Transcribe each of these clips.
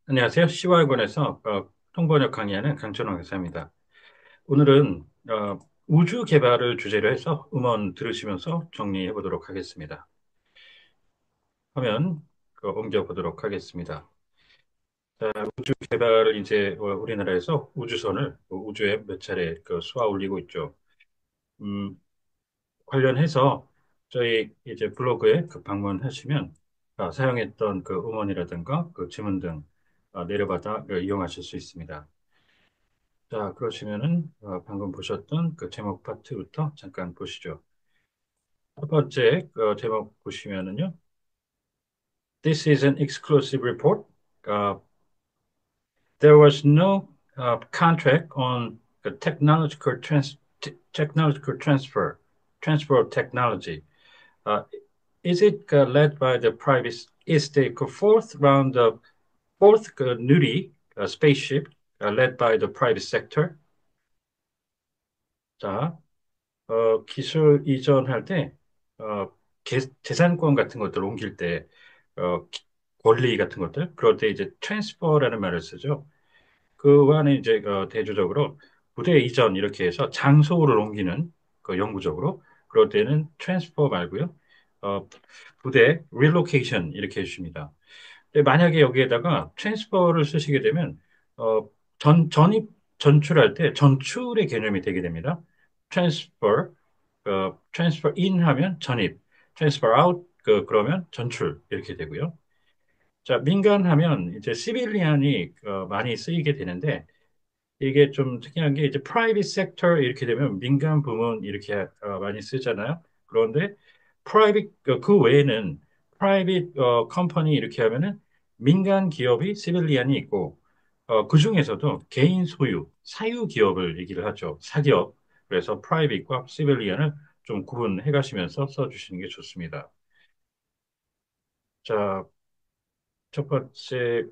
안녕하세요. 시와학원에서 통번역 강의하는 강천호 교사입니다. 오늘은 우주 개발을 주제로 해서 음원 들으시면서 정리해 보도록 하겠습니다. 화면 옮겨 보도록 하겠습니다. 자, 우주 개발을 이제 우리나라에서 우주선을 우주에 몇 차례 쏘아 올리고 있죠. 음, 관련해서 저희 이제 블로그에 방문하시면 사용했던 음원이라든가 지문 등 내려받아 이용하실 수 있습니다. 자, 그러시면은 방금 보셨던 제목 파트부터 잠깐 보시죠. 첫 번째 제목 보시면은요. This is an exclusive report. Uh, there was no contract on the technological transfer of technology. Uh, is it led by the private? Is the fourth Nuri spaceship led by the private sector? 자, 기술 이전할 때, 어, 재산권 같은 것들 옮길 때, 어, 기- 권리 같은 것들, 그럴 때 이제 트랜스퍼라는 말을 쓰죠. 그 안에 이제 대조적으로 부대 이전 이렇게 해서 장소를 옮기는 영구적으로 그럴 때는 트랜스퍼 말고요. 어, 부대 relocation 이렇게 해주십니다. 근데 만약에 여기에다가 트랜스퍼를 쓰시게 되면 어, 전입 전출할 때 전출의 개념이 되게 됩니다. 트랜스퍼 transfer in 하면 전입, transfer out 그러면 전출 이렇게 되고요. 자, 민간 하면 이제 시빌리안이 많이 쓰이게 되는데 이게 좀 특이한 게 이제 private sector 이렇게 되면 민간 부문 이렇게 많이 쓰잖아요. 그런데 private 그 외에는 private company 이렇게 하면은 민간 기업이 시빌리안이 있고 그 중에서도 개인 소유 사유 기업을 얘기를 하죠. 사기업. 그래서 private과 시빌리안을 좀 구분해 가시면서 써주시는 게 좋습니다. 자, 첫 번째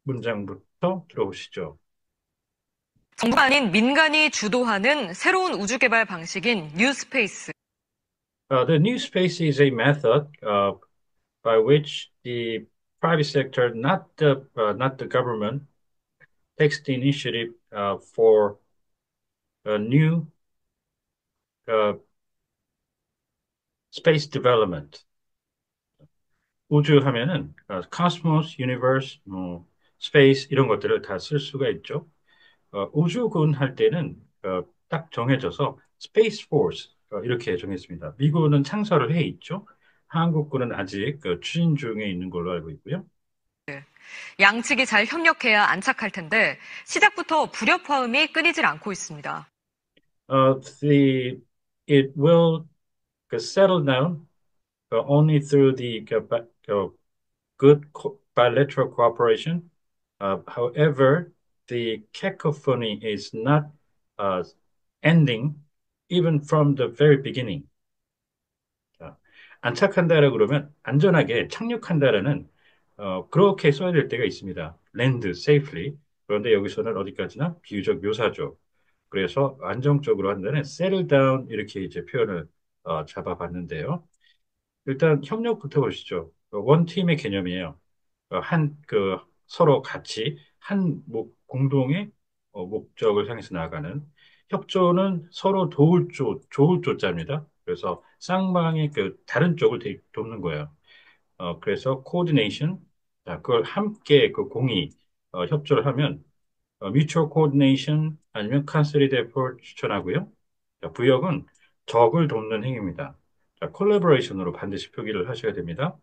문장부터 들어보시죠. 정부가 아닌 민간이 주도하는 새로운 우주 개발 방식인 뉴스페이스. The new space is a method by which the private sector, not the government, takes the initiative for a new uh, space development. 우주 하면은 cosmos, universe, space 이런 것들을 다 쓸 수가 있죠. 우주군 할 때는 딱 정해져서 Space Force 이렇게 정했습니다. 미국은 창설을 해 있죠. 한국군은 아직 추진 중에 있는 걸로 알고 있고요. 양측이 잘 협력해야 안착할 텐데 시작부터 불협화음이 끊이질 않고 있습니다. The it will settle down only through the good bilateral cooperation. However, the cacophony is not uh, ending even from the very beginning. 자, 안착한다라 그러면 안전하게 착륙한다라는 그렇게 써야 될 때가 있습니다. land safely. 그런데 여기서는 어디까지나 비유적 묘사죠. 그래서 안정적으로 한다는 settle down 이렇게 이제 표현을 잡아봤는데요. 일단 협력부터 보시죠. 원팀의 개념이에요. 서로 같이 공동의 목적을 향해서 나아가는 협조는 서로 좋을 조자입니다. 그래서 쌍방의 다른 쪽을 돕는 거예요. 그래서 coordination, 자, 그걸 함께 공이 협조를 하면 mutual coordination 아니면 concerted effort 추천하고요. 자, 부역은 적을 돕는 행위입니다. 자, collaboration으로 반드시 표기를 하셔야 됩니다.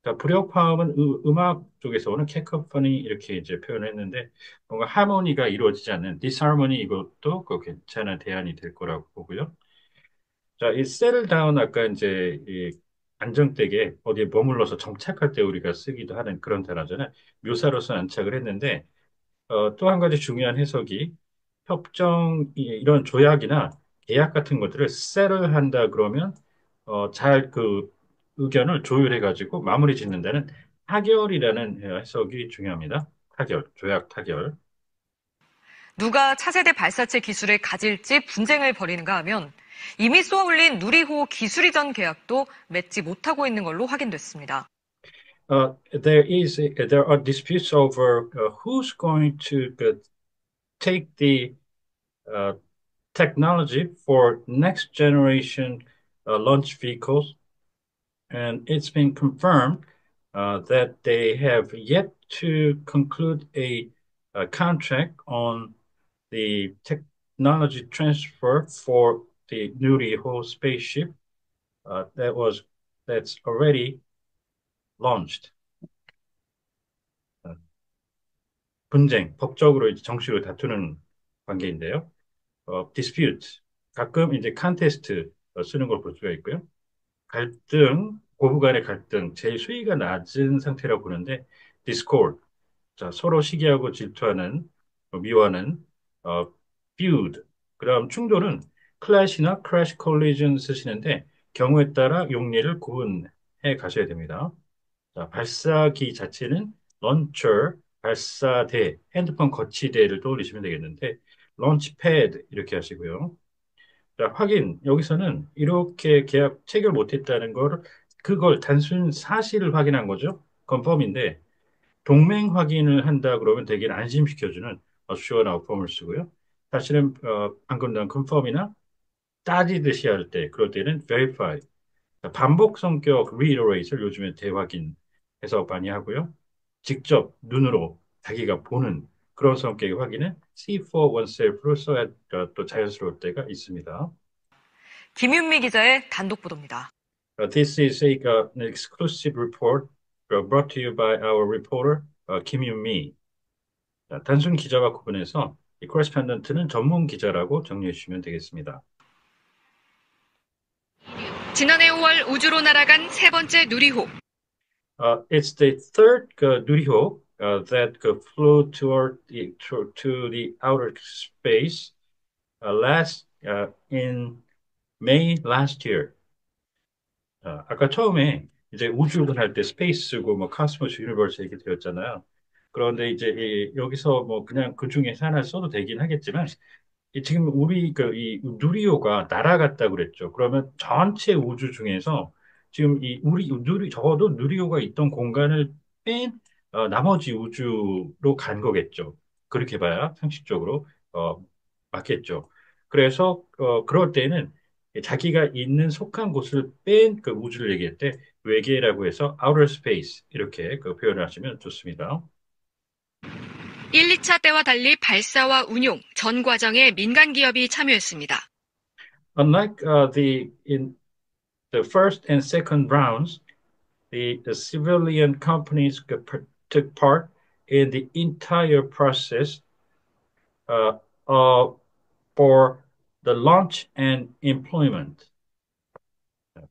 자, 불협화음은 음악 쪽에서 오는 cacophony 이렇게 이제 표현했는데 뭔가 하모니가 이루어지지 않는 disharmony 이것도 괜찮은 대안이 될 거라고 보고요. 자, 이 settle down 아까 이제 이 안정되게 어디에 머물러서 정착할 때 우리가 쓰기도 하는 그런 단어잖아요. 묘사로서 안착을 했는데 또 한 가지 중요한 해석이 이런 조약이나 계약 같은 것들을 settle 한다 그러면 잘 의견을 조율해 가지고 마무리 짓는다는 타결이라는 해석이 중요합니다. 조약 타결. 누가 차세대 발사체 기술을 가질지 분쟁을 벌이는가 하면 이미 쏘아올린 누리호 기술 이전 계약도 맺지 못하고 있는 걸로 확인됐습니다. there are disputes over who's going to take the uh, technology for next generation launch vehicles, and it's been confirmed that they have yet to conclude a contract on the technology transfer for the Nuriho spaceship that's already launched. 분쟁, 법적으로 이제 정식으로 다투는 관계인데요. dispute, 가끔 이제 contest 쓰는 걸 볼 수가 있고요. 갈등, 고부 간의 갈등, 제일 수위가 낮은 상태라고 보는데 discord, 자, 서로 시기하고 질투하는, 미워하는, 어, feud, 그다음 충돌은 clash나 crash collision 쓰시는데 경우에 따라 용례를 구분해 가셔야 됩니다. 자, 발사기 자체는 런처, 발사대, 핸드폰 거치대를 떠올리시면 되겠는데 런치패드 이렇게 하시고요. 자, 확인. 여기서는 이렇게 계약 체결 못했다는 걸 그걸 단순 사실을 확인한 거죠. 컨펌인데 동맹 확인을 한다 그러면 되게 안심시켜주는 assure나 affirm을 쓰고요. 사실은 방금 난 confirm이나 따지듯이 할 때 그럴 때는 verify. 반복 성격 reiterate을 요즘에 대확인해서 많이 하고요. 직접 눈으로 자기가 보는 그런 성격의 확인은 see for oneself로 써야 또 자연스러울 때가 있습니다. 김윤미 기자의 단독 보도입니다. This is an exclusive report brought to you by our reporter Kim Yoon-mi. 단순 기자와 구분해서 이 correspondent는 전문 기자라고 정리해 주시면 되겠습니다. 지난해 5월 우주로 날아간 세 번째 누리호. It's the third 누리호 that flew to the outer space last in May last year. 아까 처음에 이제 우주를 할 때 스페이스고 뭐 카스모스 유니버스 얘기 드렸잖아요. 그런데 이제 여기서 뭐 그냥 그 중에 하나 써도 되긴 하겠지만 지금 우리 이 누리호가 날아갔다고 그랬죠. 그러면 전체 우주 중에서 지금 이 우리 누리 적어도 누리호가 있던 공간을 뺀 나머지 우주로 간 거겠죠. 그렇게 봐야 상식적으로 맞겠죠. 그래서 그럴 때는 자기가 있는 속한 곳을 뺀 그 우주를 얘기할 때 외계라고 해서 outer space 이렇게 표현을 하시면 좋습니다. 1, 2차 때와 달리 발사와 운용, 전 과정에 민간 기업이 참여했습니다. Unlike in the first and second rounds, the civilian companies took part in the entire process uh, uh, for the launch and employment.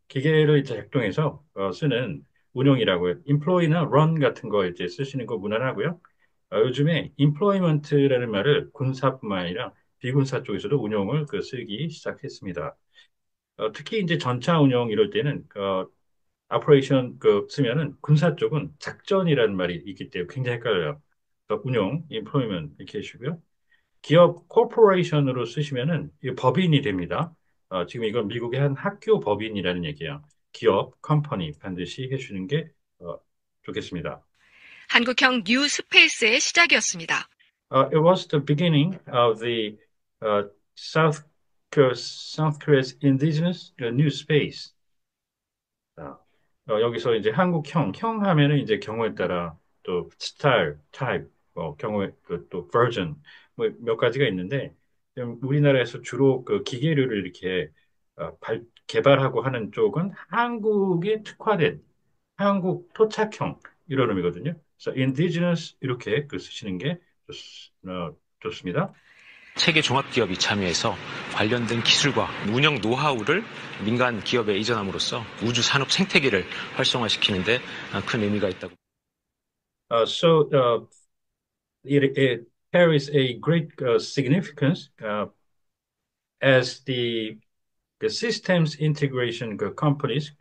기계를 이제 작동해서 쓰는 운용이라고요. employ나 run 같은 거 이제 쓰시는 거 무난하고요. 요즘에 employment라는 말을 군사뿐만 아니라 비군사 쪽에서도 운용을 쓰기 시작했습니다. 특히 이제 전차 운영 이럴 때는 operation 쓰면은 군사 쪽은 작전이라는 말이 있기 때문에 굉장히 헷갈려요. 운용, employment 이렇게 해주고요. 기업 corporation으로 쓰시면은 이 법인이 됩니다. 지금 이건 미국의 한 학교 법인이라는 얘기예요. 기업, 컴퍼니 반드시 해주는 게 좋겠습니다. 한국형 뉴 스페이스의 시작이었습니다. It was the beginning of the South South Korea's indigenous new space. 자, 여기서 이제 형 하면은 이제 경우에 따라 또 스타일, 타입, 경우에 또 버전 뭐 몇 가지가 있는데 지금 우리나라에서 주로 기계류를 이렇게 개발하고 하는 쪽은 한국에 특화된 한국 토착형 이런 의미거든요. 그래서 indigenous 이렇게 쓰시는 게 좋습니다. 세계 종합기업이 참여해서 관련된 기술과 운영 노하우를 민간 기업에 이전함으로써 우주 산업 생태계를 활성화시키는 데 큰 의미가 있다고. It carries a great significance as the systems integration companies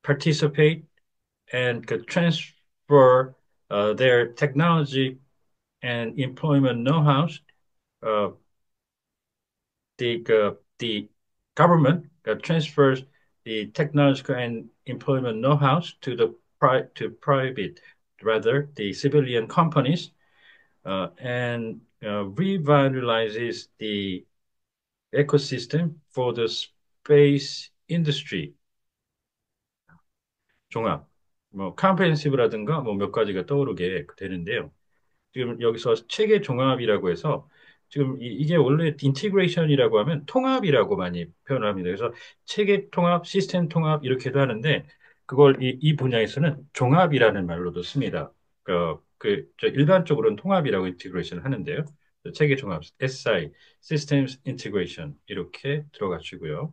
participate and transfer their technology and employment know-how. Uh, the government transfers the technological and employment know-how to the private, rather the civilian companies, and revitalizes the ecosystem for the space industry. 종합, 뭐 comprehensive라든가 뭐 몇 가지가 떠오르게 되는데요. 지금 여기서 체계 종합이라고 해서 지금 이게 원래 인티그레이션이라고 하면 통합이라고 많이 표현을 합니다. 그래서 체계 통합, 시스템 통합 이렇게도 하는데 그걸 이 분야에서는 종합이라는 말로도 씁니다. 저 일반적으로는 통합이라고 인티그레이션 하는데요. 체계 종합, SI, Systems Integration 이렇게 들어가시고요.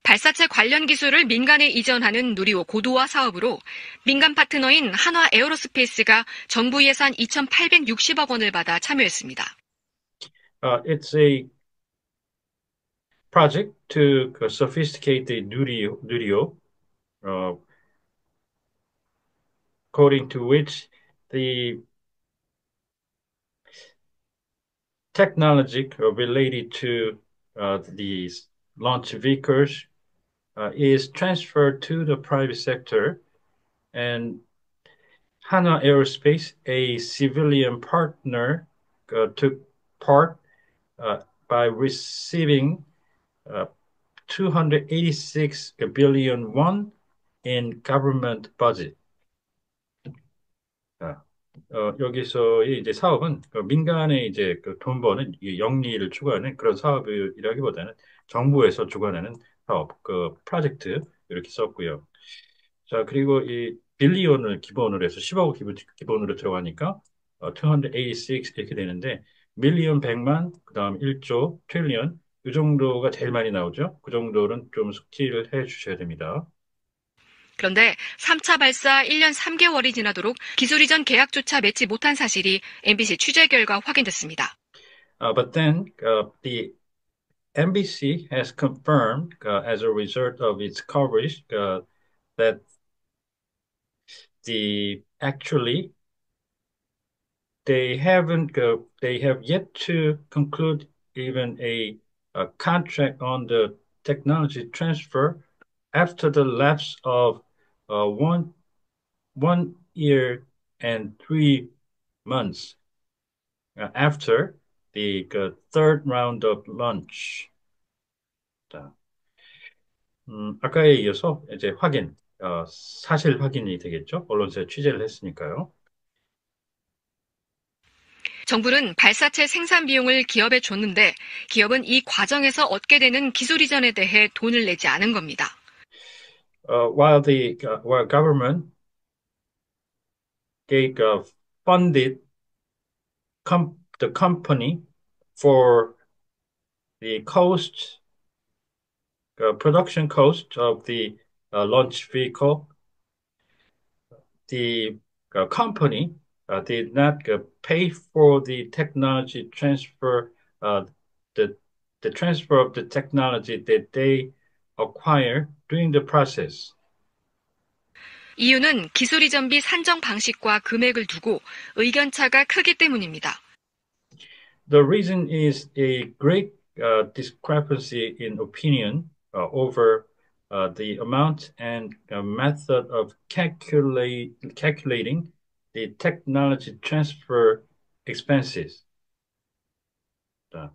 발사체 관련 기술을 민간에 이전하는 누리호 고도화 사업으로 민간 파트너인 한화 에어로스페이스가 정부 예산 2,860억 원을 받아 참여했습니다. It's a project to sophisticate the Nurio, uh, according to which the technology related to these launch vehicles is transferred to the private sector, and Hana Aerospace, a civilian partner, took part by receiving uh, 286 billion won in government budget. 여기서의 이제 사업은 민간의 이제 그돈 버는 이 영리를 추구하는 그런 사업이라기보다는 정부에서 주관하는 사업, 프로젝트 이렇게 썼고요. 자, 그리고 이 빌리온을 기본으로 해서 10억 기본으로 들어가니까 286 이렇게 되는데 밀리언 100만, 그다음 1조, 트릴리언 이 정도가 제일 많이 나오죠. 그 정도는 좀 숙지를 해 주셔야 됩니다. 그런데 3차 발사 1년 3개월이 지나도록 기술 이전 계약조차 맺지 못한 사실이 MBC 취재 결과 확인됐습니다. But then the NBC has confirmed, as a result of its coverage, that the actually they have yet to conclude even a contract on the technology transfer after the lapse of one year and 3 months after the third round of launch. 자, 아까에 이어서 이제 사실 확인이 되겠죠? 언론사에 취재를 했으니까요. 정부는 발사체 생산 비용을 기업에 줬는데 기업은 이 과정에서 얻게 되는 기술 이전에 대해 돈을 내지 않은 겁니다. While government funded the company for the production cost of the launch vehicle, the company did not pay for the technology transfer, the the transfer of the technology that they acquire during the process. 이유는 기술 이전비 산정 방식과 금액을 두고 의견차가 크기 때문입니다. The reason is a great discrepancy in opinion over the amount and method of calculating the technology transfer expenses. 자,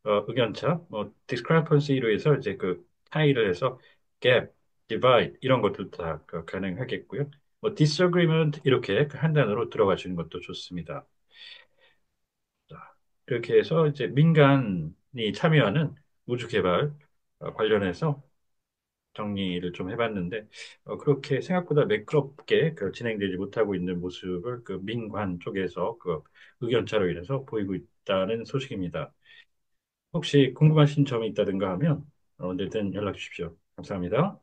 의견차, discrepancy로 해서 이제 차이를 해서 gap, divide 이런 것도 다 가능하겠고요. disagreement 이렇게 한 단어로 들어가시는 것도 좋습니다. 자, 이렇게 해서 이제 민간이 참여하는 우주 개발 관련해서 정리를 좀 해봤는데 그렇게 생각보다 매끄럽게 진행되지 못하고 있는 모습을 민관 쪽에서 의견차로 인해서 보이고 있다는 소식입니다. 혹시 궁금하신 점이 있다든가 하면 언제든 연락 주십시오. 감사합니다.